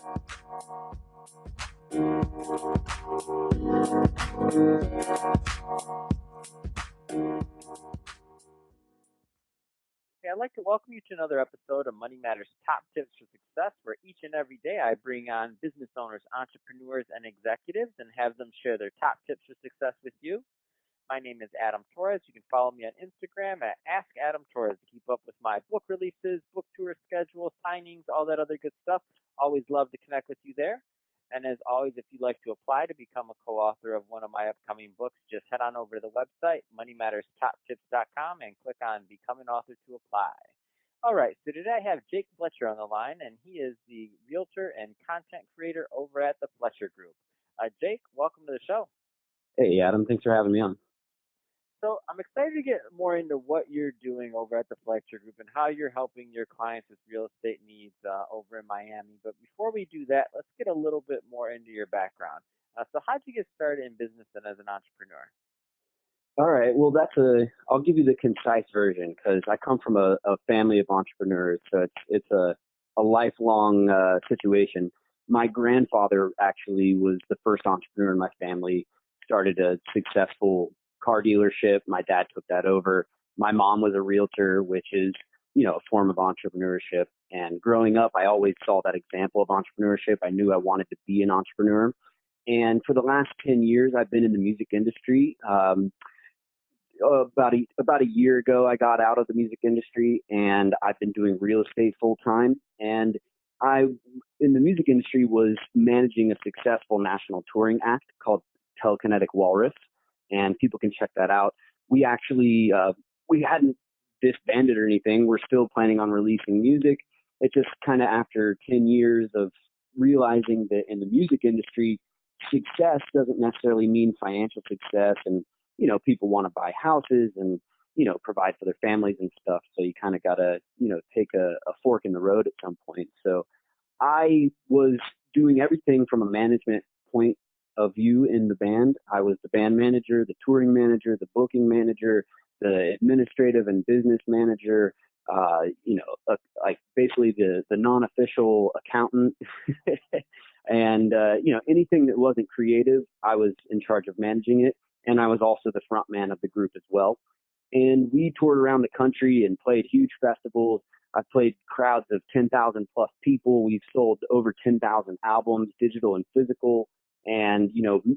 Hey, I'd like to welcome you to another episode of Money Matters Top Tips for Success, where each and every day I bring on business owners, entrepreneurs, and executives and have them share their top tips for success with you. My name is Adam Torres. You can follow me on Instagram at Ask Adam Torres to keep up with my book releases, book tour schedule, signings, all that other good stuff. Always love to connect with you there. And as always, if you'd like to apply to become a co-author of one of my upcoming books, just head on over to the website, moneymatterstoptips.com, and click on Become an Author to apply. All right, so today I have Jake Fletcher on the line, and he is the Realtor and content creator over at the Fletcher Group. Jake, welcome to the show. Hey, Adam. Thanks for having me on. So I'm excited to get more into what you're doing over at the Fletcher Group and how you're helping your clients with real estate needs over in Miami. But before we do that, let's get a little bit more into your background. So how'd you get started in business and as an entrepreneur? All right. Well, I'll give you the concise version because I come from a family of entrepreneurs. So it's a lifelong situation. My grandfather actually was the first entrepreneur in my family, started a successful car dealership. My dad took that over. My mom was a realtor, which is, a form of entrepreneurship. And growing up, I always saw that example of entrepreneurship. I knew I wanted to be an entrepreneur. And for the last 10 years, I've been in the music industry. About a year ago, I got out of the music industry and I've been doing real estate full time. And I, in the music industry, was managing a successful national touring act called Telekinetic Walrus, and people can check that out. We actually, we hadn't disbanded or anything. We're still planning on releasing music. It's just kind of after 10 years of realizing that in the music industry, success doesn't necessarily mean financial success. And, people want to buy houses and, provide for their families and stuff. So you kind of got to, take a fork in the road at some point. So I was doing everything from a management point of view in the band. I was the band manager, the touring manager, the booking manager, the administrative and business manager, like basically the non-official accountant. And, anything that wasn't creative, I was in charge of managing it. And I was also the front man of the group as well. And we toured around the country and played huge festivals. I played crowds of 10,000 plus people. We've sold over 10,000 albums, digital and physical, and,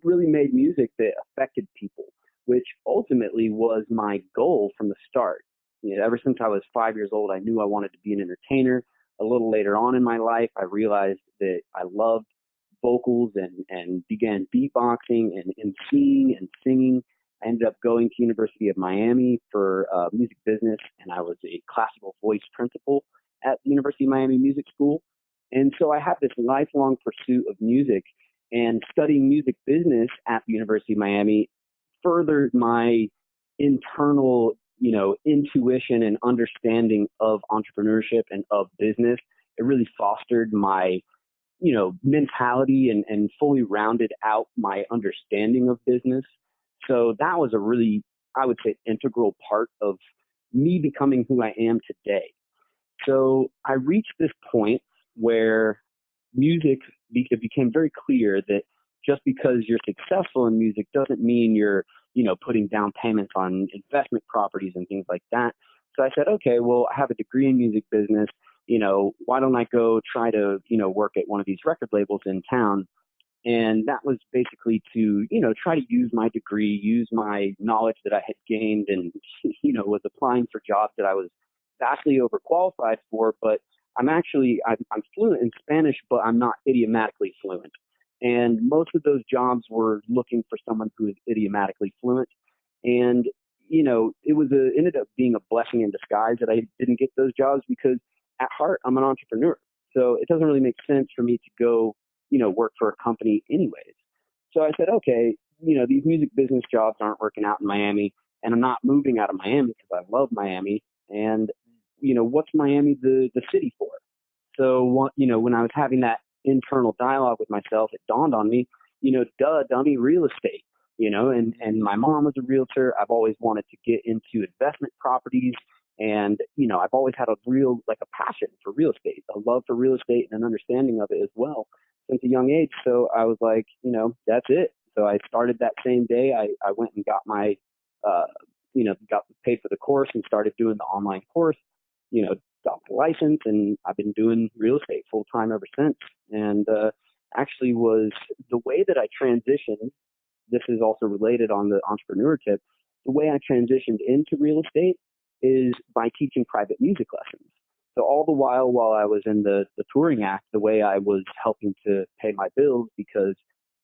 really made music that affected people, which ultimately was my goal from the start. Ever since I was 5 years old, I knew I wanted to be an entertainer. A little later on in my life, I realized that I loved vocals and began beatboxing and singing and singing. I ended up going to University of Miami for music business, and I was a classical voice principal at the University of Miami Music School. And so I had this lifelong pursuit of music, and studying music business at the University of Miami furthered my internal, intuition and understanding of entrepreneurship and of business. It really fostered my mentality and fully rounded out my understanding of business. So that was a really, I would say, integral part of me becoming who I am today. So I reached this point where it became very clear that just because you're successful in music doesn't mean you're, putting down payments on investment properties and things like that. So I said, okay, well, I have a degree in music business. Why don't I go try to, work at one of these record labels in town? And that was basically to, try to use my degree, use my knowledge that I had gained and, was applying for jobs that I was vastly overqualified for. But I'm fluent in Spanish, but I'm not idiomatically fluent. And most of those jobs were looking for someone who is idiomatically fluent. And, it ended up being a blessing in disguise that I didn't get those jobs because at heart, I'm an entrepreneur. So it doesn't really make sense for me to go, work for a company anyways. So I said, okay, these music business jobs aren't working out in Miami, and I'm not moving out of Miami because I love Miami. And, what's Miami the city for? So, when I was having that internal dialogue with myself, it dawned on me, dummy, real estate, and my mom was a realtor. I've always wanted to get into investment properties. And, I've always had a passion for real estate, a love for real estate and an understanding of it as well. since a young age. So I was like, that's it. So I started that same day. I went and got my, uh, got paid for the course and started doing the online course, got my license, and I've been doing real estate full time ever since. And actually was the way that I transitioned. This is also related on the entrepreneur tip. The way I transitioned into real estate is by teaching private music lessons. So all the while I was in the touring act, the way I was helping to pay my bills, because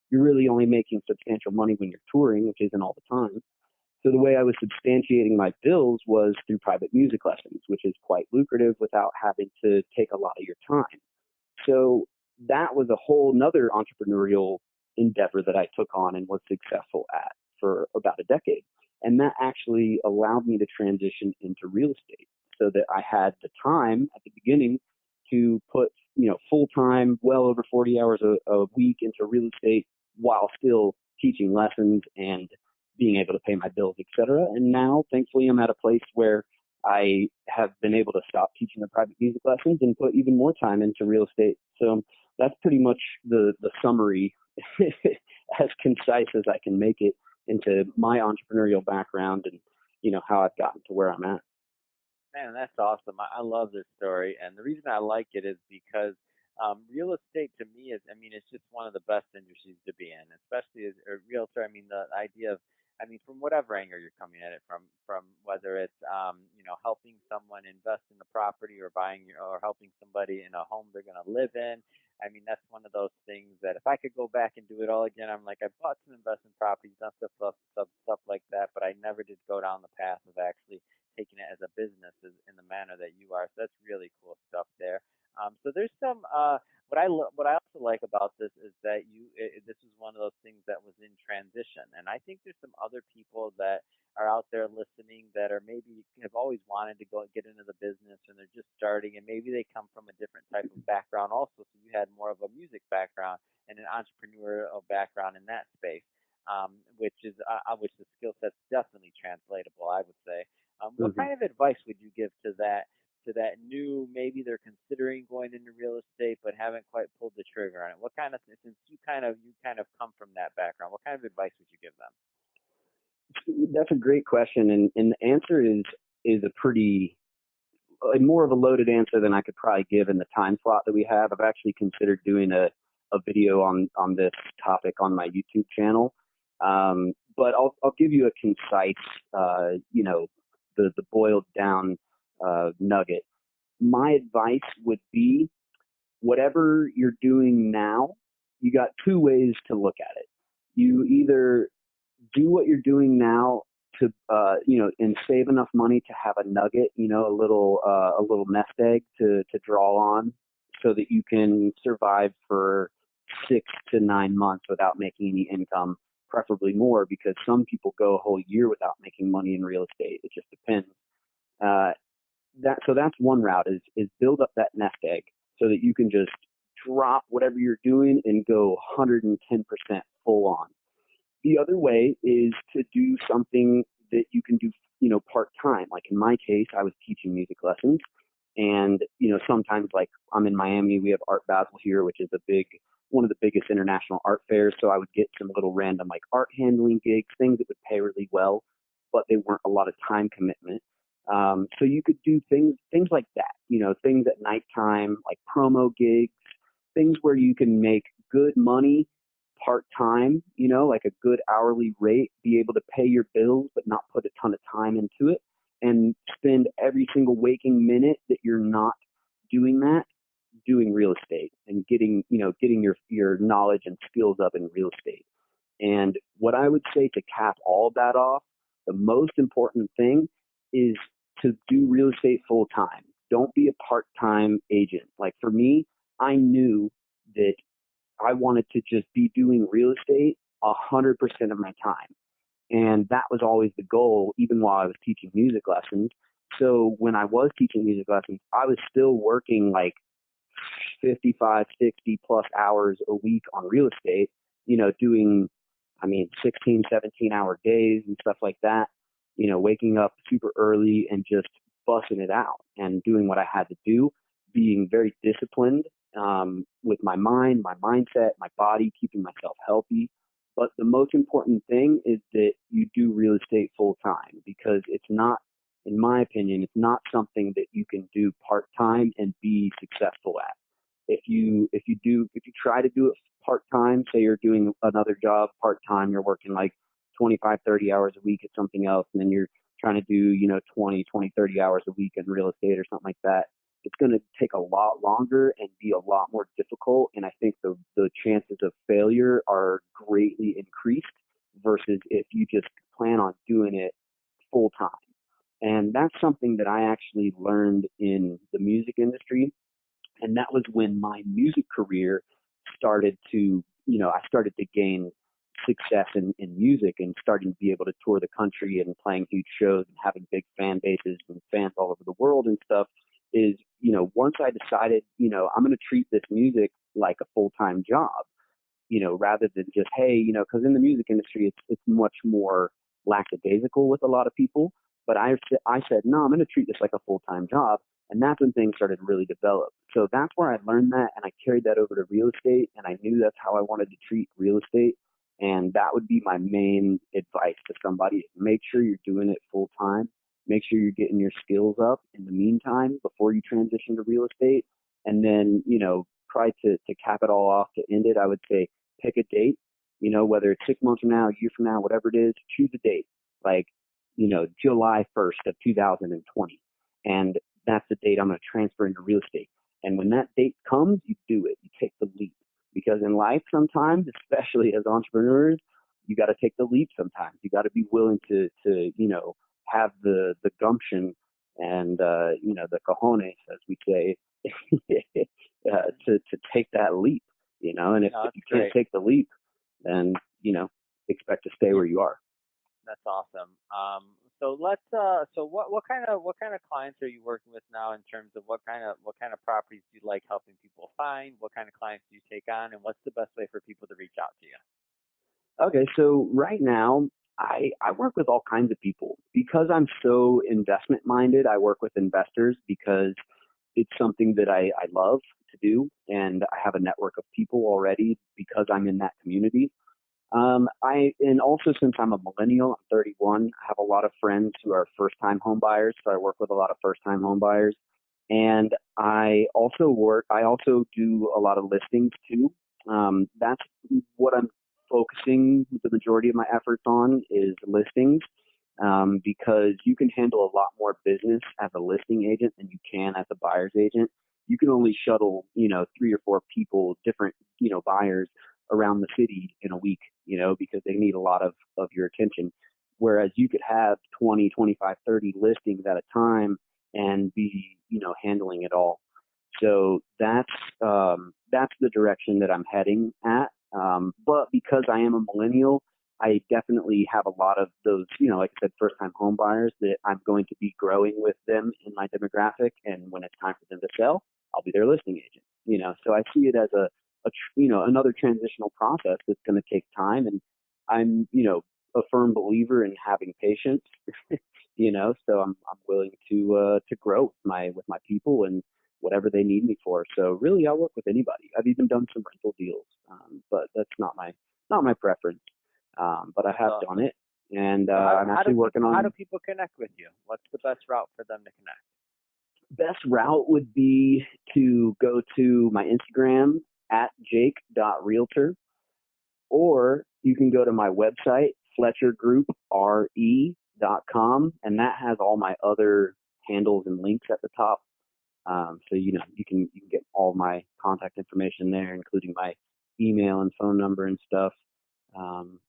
you're really only making substantial money when you're touring, which isn't all the time. So the way I was substantiating my bills was through private music lessons, which is quite lucrative without having to take a lot of your time. So that was a whole nother entrepreneurial endeavor that I took on and was successful at for about a decade. And that actually allowed me to transition into real estate so that I had the time at the beginning to put, full time, well over 40 hours a week into real estate while still teaching lessons and being able to pay my bills, et cetera. And now, thankfully, I'm at a place where I have been able to stop teaching the private music lessons and put even more time into real estate. So that's pretty much the summary, as concise as I can make it, into my entrepreneurial background and how I've gotten to where I'm at. Man, that's awesome. I love this story. And the reason I like it is because real estate to me is, I mean, it's just one of the best industries to be in, especially as a realtor. I mean, the idea of, I mean, from whatever angle you're coming at it from whether it's, helping someone invest in the property or or helping somebody in a home they're going to live in. I mean, that's one of those things that if I could go back and do it all again, I'm like, I bought some investment properties, done stuff like that, but I never did go down the path of actually taking it as a business in the manner that you are. So that's really cool stuff there. So there's some what I also like about this is that this is one of those things that was in transition, and I think there's some other people that are out there listening that are maybe have always wanted to go get into the business and they're just starting, and maybe they come from a different type of background also. So you had more of a music background and an entrepreneurial background in that space, which the skill set's definitely translatable, I would say. What Mm-hmm. kind of advice would you give to that new, maybe they're considering going into real estate but haven't quite pulled the trigger on it? What kind of, since you kind of come from that background, what kind of advice would you give them? That's a great question, and the answer is a pretty more of a loaded answer than I could probably give in the time slot that we have. I've actually considered doing a video on this topic on my YouTube channel, but I'll give you a concise, the boiled down nugget. My advice would be whatever you're doing now, you got two ways to look at it. You either do what you're doing now to and save enough money to have a nugget, a little nest egg to draw on so that you can survive for 6 to 9 months without making any income, preferably more, because some people go a whole year without making money in real estate. It just depends. Uh, so that's one route, is build up that nest egg so that you can just drop whatever you're doing and go 110% full on. The other way is to do something that you can do, part time. Like in my case, I was teaching music lessons, and sometimes, like, I'm in Miami, we have Art Basel here, which is one of the biggest international art fairs. So I would get some little random like art handling gigs, things that would pay really well, but they weren't a lot of time commitment. So you could do things like that, things at nighttime, like promo gigs, things where you can make good money part time, like a good hourly rate, be able to pay your bills, but not put a ton of time into it, and spend every single waking minute that you're not doing that, doing real estate and getting your knowledge and skills up in real estate. And what I would say to cap all of that off, the most important thing is to do real estate full time. Don't be a part-time agent. Like for me, I knew that I wanted to just be doing real estate 100% of my time. And that was always the goal, even while I was teaching music lessons. So when I was teaching music lessons, I was still working like 55, 60 plus hours a week on real estate, doing, 16, 17-hour days and stuff like that, waking up super early and just busting it out and doing what I had to do, being very disciplined, with my mind, my mindset, my body, keeping myself healthy. But the most important thing is that you do real estate full time, because it's not, in my opinion, it's not something that you can do part time and be successful at. If you try to do it part time, say you're doing another job part time, you're working like 25, 30 hours a week at something else, and then you're trying to do, 20, 30 hours a week in real estate or something like that, it's going to take a lot longer and be a lot more difficult. And I think the chances of failure are greatly increased versus if you just plan on doing it full time. And that's something that I actually learned in the music industry. And that was when my music career started to, I started to gain success in music and starting to be able to tour the country and playing huge shows and having big fan bases and fans all over the world and stuff. Is, once I decided, I'm going to treat this music like a full-time job, rather than just, hey, because in the music industry, it's much more lackadaisical with a lot of people. But I said, no, I'm going to treat this like a full-time job. And that's when things started to really develop. So that's where I learned that, and I carried that over to real estate, and I knew that's how I wanted to treat real estate. And that would be my main advice to somebody: make sure you're doing it full time. Make sure you're getting your skills up in the meantime before you transition to real estate. And then, try to cap it all off, to end it, I would say pick a date, whether it's 6 months from now, a year from now, whatever it is, choose a date, like, July 1st of 2020. And that's the date I'm going to transfer into real estate. And when that date comes, you do it. You take the leap. Because in life sometimes, especially as entrepreneurs, you got to take the leap sometimes. You got to be willing to have the gumption and, the cojones, as we say, to take that leap, and if you can't take the leap, then, expect to stay where you are. That's awesome. So what kind of clients are you working with now in terms of what kind of properties do you like helping people find? What kind of clients do you take on, and what's the best way for people to reach out to you? Okay, so right now I work with all kinds of people because I'm so investment minded. I work with investors because it's something that I love to do, and I have a network of people already because I'm in that community. And also, since I'm a millennial, I'm 31, I have a lot of friends who are first time home buyers. So I work with a lot of first time home buyers. And I also do a lot of listings too. That's what I'm focusing the majority of my efforts on, is listings. Because you can handle a lot more business as a listing agent than you can as a buyer's agent. You can only shuttle, 3 or 4 people, different, buyers around the city in a week, because they need a lot of your attention. Whereas you could have 20, 25, 30 listings at a time and be, handling it all. So that's the direction that I'm heading at. But because I am a millennial, I definitely have a lot of those, like I said, first time home buyers that I'm going to be growing with them in my demographic. And when it's time for them to sell, I'll be their listing agent, so I see it as another transitional process that's going to take time. And I'm, a firm believer in having patience, so I'm willing to grow with my people and whatever they need me for. So really, I work with anybody. I've even done some rental deals, but that's not my preference. But I That's have done awesome. it, and So how I'm how do actually working people how do on. people connect with you? What's the best route for them to connect? Best route would be to go to my Instagram at jake.realtor, or you can go to my website, fletchergroup.re.com, and that has all my other handles and links at the top. So you can get all my contact information there, including my email and phone number and stuff.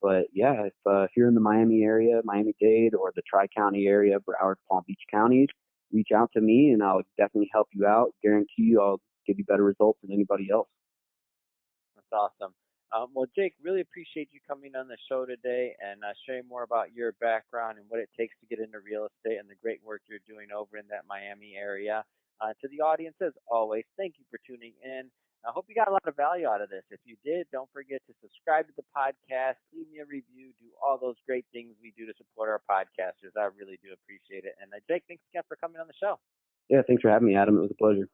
But yeah, if you're in the Miami area, Miami-Dade, or the Tri-County area, Broward, Palm Beach counties, reach out to me and I'll definitely help you out. Guarantee you I'll give you better results than anybody else. That's awesome. Well, Jake, really appreciate you coming on the show today and sharing more about your background and what it takes to get into real estate and the great work you're doing over in that Miami area. To the audience, as always, thank you for tuning in. I hope you got a lot of value out of this. If you did, don't forget to subscribe to the podcast, leave me a review, do all those great things we do to support our podcasters. I really do appreciate it. And Jake, thanks again for coming on the show. Yeah, thanks for having me, Adam. It was a pleasure.